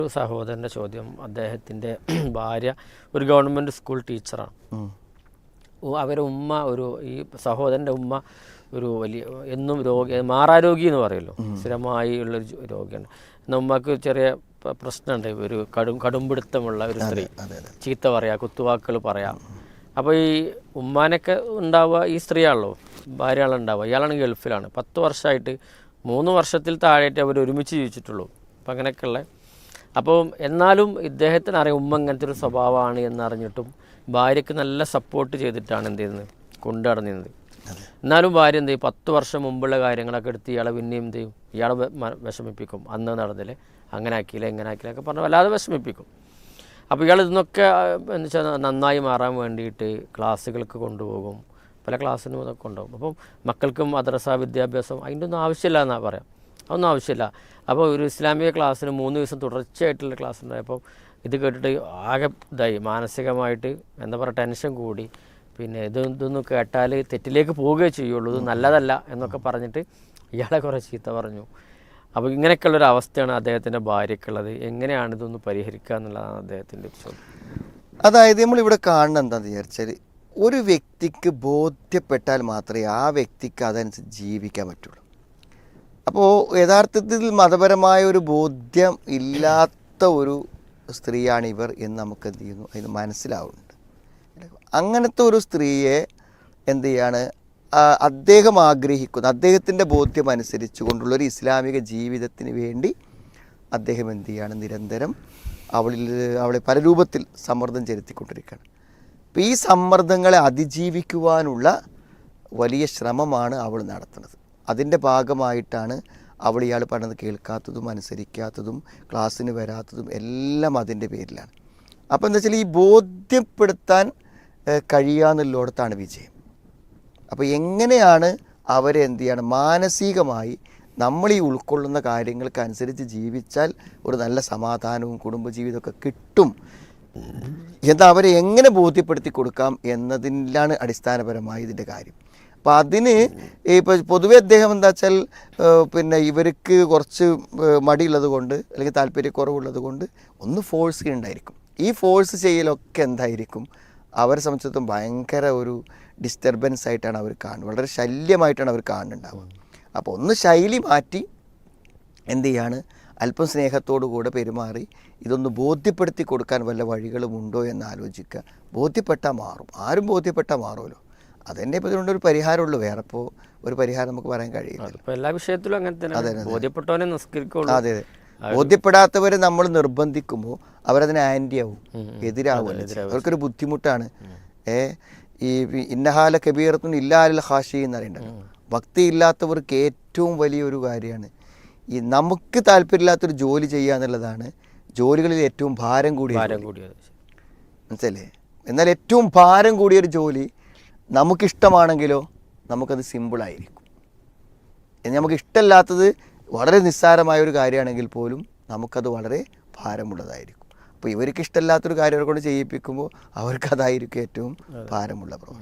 ഒരു സഹോദരൻ്റെ ചോദ്യം, അദ്ദേഹത്തിൻ്റെ ഭാര്യ ഒരു ഗവൺമെൻറ് സ്കൂൾ ടീച്ചറാണ്. അവരുടെ ഉമ്മ ഈ സഹോദരൻ്റെ ഉമ്മ ഒരു വലിയ എന്നും മാറാരോഗി എന്ന് പറയുമല്ലോ, സ്ഥിരമായി ഉള്ളൊരു രോഗിയാണ്. എന്നാൽ ഉമ്മക്ക് ചെറിയ പ്രശ്നമുണ്ട്, ഒരു കടുംപിടുത്തമുള്ള ഒരു സ്ത്രീ, ചീത്ത പറയാം, കുത്തുവാക്കുകൾ പറയാം. അപ്പോൾ ഈ ഉമ്മാനൊക്കെ ഉണ്ടാവുക ഈ സ്ത്രീയാണല്ലോ, ഭാര്യയാളുണ്ടാവുക. ഇയാളാണ് ഗൾഫിലാണ്, 10 വർഷമായിട്ട് 3 വർഷത്തിൽ താഴെയായിട്ട് അവർ ഒരുമിച്ച് ജീവിച്ചിട്ടുള്ളൂ. അപ്പം അങ്ങനെയൊക്കെയുള്ള അപ്പോൾ എന്നാലും ഇദ്ദേഹത്തിന് അറിയാം ഉമ്മ ഇങ്ങനത്തെ ഒരു സ്വഭാവമാണ് എന്നറിഞ്ഞിട്ടും ഭാര്യയ്ക്ക് നല്ല സപ്പോർട്ട് ചെയ്തിട്ടാണ് എന്ത് ചെയ്യുന്നത്, കൊണ്ടു നടന്നിരുന്നത്. എന്നാലും ഭാര്യ എന്ത് ചെയ്യും, 10 വർഷം മുമ്പുള്ള കാര്യങ്ങളൊക്കെ എടുത്ത് ഇയാളെ പിന്നെയും എന്ത് ചെയ്യും, ഇയാളെ വിഷമിപ്പിക്കും. അന്ന് നടന്നില്ലേ, അങ്ങനെ ആക്കിയില്ല, ഇങ്ങനെ ആക്കിയില്ല ഒക്കെ പറഞ്ഞ് വല്ലാതെ വിഷമിപ്പിക്കും. അപ്പോൾ ഇയാൾ ഇതിനൊക്കെ എന്ന് വെച്ചാൽ നന്നായി മാറാൻ വേണ്ടിയിട്ട് ക്ലാസ്സുകൾക്ക് കൊണ്ടുപോകും, പല ക്ലാസ്സിനും ഇതൊക്കെ ഉണ്ടാകും. അപ്പം മക്കൾക്കും മദ്രസ വിദ്യാഭ്യാസം അതിൻ്റെ ഒന്നും ആവശ്യമില്ല എന്നാണ് പറയാം, അതൊന്നും ആവശ്യമില്ല. അപ്പോൾ ഒരു ഇസ്ലാമിക ക്ലാസ്സിന് 3 ദിവസം തുടർച്ചയായിട്ടുള്ള ക്ലാസ് ഉണ്ടായപ്പോൾ ഇത് കേട്ടിട്ട് ആകെ ഇതായി, മാനസികമായിട്ട് എന്താ പറയുക, ടെൻഷൻ കൂടി. പിന്നെ ഇതൊന്നും കേട്ടാൽ തെറ്റിലേക്ക് പോവുകയേ ചെയ്യുള്ളൂ, ഇത് നല്ലതല്ല എന്നൊക്കെ പറഞ്ഞിട്ട് ഇയാളെ കുറേ ചീത്ത പറഞ്ഞു. അപ്പോൾ ഇങ്ങനെയൊക്കെയുള്ളൊരു അവസ്ഥയാണ് അദ്ദേഹത്തിൻ്റെ ഭാര്യയ്ക്കുള്ളത്. എങ്ങനെയാണ് ഇതൊന്ന് പരിഹരിക്കുക എന്നുള്ളതാണ് അദ്ദേഹത്തിൻ്റെ ചോദ്യം. അതായത് നമ്മളിവിടെ കാണുന്നത് എന്താണെന്ന് വിചാരിച്ചാൽ, ഒരു വ്യക്തിക്ക് ബോധ്യപ്പെട്ടാൽ മാത്രമേ ആ വ്യക്തിക്ക് അതനുസരിച്ച് ജീവിക്കാൻ പറ്റുള്ളൂ. അപ്പോൾ യഥാർത്ഥത്തിൽ മതപരമായ ഒരു ബോധ്യം ഇല്ലാത്ത ഒരു സ്ത്രീയാണ് ഇവർ എന്ന് നമുക്ക് എന്ത് ചെയ്യുന്നു, അതിന് മനസ്സിലാവുന്നുണ്ട്. അങ്ങനത്തെ ഒരു സ്ത്രീയെ എന്ത് ചെയ്യാണ് അദ്ദേഹം ആഗ്രഹിക്കുന്നു, അദ്ദേഹത്തിൻ്റെ ബോധ്യം അനുസരിച്ച് കൊണ്ടുള്ളൊരു ഇസ്ലാമിക ജീവിതത്തിന് വേണ്ടി അദ്ദേഹം എന്ത് ചെയ്യാണ്, നിരന്തരം അവളെ പല രൂപത്തിൽ സമ്മർദ്ദം ചെലുത്തിക്കൊണ്ടിരിക്കുകയാണ്. അപ്പോൾ ഈ സമ്മർദ്ദങ്ങളെ അതിജീവിക്കുവാനുള്ള വലിയ ശ്രമമാണ് അവൾ നടത്തുന്നത്. അതിൻ്റെ ഭാഗമായിട്ടാണ് ഇയാൾ പറഞ്ഞത് കേൾക്കാത്തതും അനുസരിക്കാത്തതും ക്ലാസ്സിന് വരാത്തതും എല്ലാം അതിൻ്റെ പേരിലാണ്. അപ്പോൾ എന്താ വെച്ചാൽ ഈ ബോധ്യപ്പെടുത്താൻ കഴിയാന്നുള്ളിടത്താണ് വിജയം. അപ്പോൾ എങ്ങനെയാണ് അവരെ എന്ത് ചെയ്യണം, മാനസികമായി നമ്മൾ ഈ ഉൾക്കൊള്ളുന്ന കാര്യങ്ങൾക്കനുസരിച്ച് ജീവിച്ചാൽ ഒരു നല്ല സമാധാനവും കുടുംബജീവിതമൊക്കെ കിട്ടും എന്ന് അവരെ എങ്ങനെ ബോധ്യപ്പെടുത്തി കൊടുക്കാം എന്നതിലാണ് അടിസ്ഥാനപരമായി ഇതിൻ്റെ കാര്യം. അപ്പോൾ അതിന് ഇപ്പോൾ പൊതുവെ അദ്ദേഹം എന്താ വെച്ചാൽ പിന്നെ ഇവർക്ക് കുറച്ച് മടിയുള്ളത് കൊണ്ട് അല്ലെങ്കിൽ താല്പര്യക്കുറവുള്ളത് കൊണ്ട് ഒന്ന് ഫോഴ്സ് ഉണ്ടായിരിക്കും. ഈ ഫോഴ്സ് ചെയ്യലൊക്കെ എന്തായിരിക്കും, അവരെ സംബന്ധിച്ചിടത്തോളം ഭയങ്കര ഒരു ഡിസ്റ്റർബൻസ് ആയിട്ടാണ് അവർ കാണുന്നത്, വളരെ ശല്യമായിട്ടാണ് അവർ കാണുന്നുണ്ടാവുക. അപ്പോൾ ഒന്ന് ശൈലി മാറ്റി എന്ത് ചെയ്യാണ്, അല്പം സ്നേഹത്തോടു കൂടെ പെരുമാറി ഇതൊന്ന് ബോധ്യപ്പെടുത്തി കൊടുക്കാൻ വല്ല വഴികളും ഉണ്ടോ എന്ന് ആലോചിക്കുക. ബോധ്യപ്പെട്ടാൽ മാറും, ആരും ബോധ്യപ്പെട്ടാൽ മാറുമല്ലോ. അതെന്നെ ഇപ്പോൾ ഇതിനുണ്ട് ഒരു പരിഹാരമുള്ളൂ, വേറെ ഇപ്പോൾ ഒരു പരിഹാരം നമുക്ക് പറയാൻ കഴിയില്ല. എല്ലാ വിഷയത്തിലും അങ്ങനെ തന്നെ. അതെ അതെ, ബോധ്യപ്പെടാത്തവരെ നമ്മൾ നിർബന്ധിക്കുമ്പോൾ അവരതിന് ആൻറ്റിയാവും, എതിരാവും, അവർക്കൊരു ബുദ്ധിമുട്ടാണ്. ഈ ഇന്നഹാല കബീറത്തും ഇല്ലാൽ ഹാഷി എന്ന് അറിയണ്ടല്ലോ, ഭക്തി ഇല്ലാത്തവർക്ക് ഏറ്റവും വലിയൊരു കാര്യമാണ് ഈ നമുക്ക് താല്പര്യമില്ലാത്തൊരു ജോലി ചെയ്യുക എന്നുള്ളതാണ് ജോലികളിൽ ഏറ്റവും ഭാരം കൂടിയ മനസ്സിലേ. എന്നാൽ ഏറ്റവും ഭാരം കൂടിയൊരു ജോലി നമുക്കിഷ്ടമാണെങ്കിലോ നമുക്കത് സിമ്പിളായിരിക്കും. നമുക്ക് ഇഷ്ടമല്ലാത്തത് വളരെ നിസ്സാരമായൊരു കാര്യമാണെങ്കിൽ പോലും നമുക്കത് വളരെ ഭാരമുള്ളതായിരിക്കും. അപ്പോൾ ഇവർക്ക് ഇഷ്ടമില്ലാത്തൊരു കാര്യം കൊണ്ട് ചെയ്യിപ്പിക്കുമ്പോൾ അവർക്കതായിരിക്കും ഏറ്റവും ഭാരമുള്ള പ്രവൃത്തി.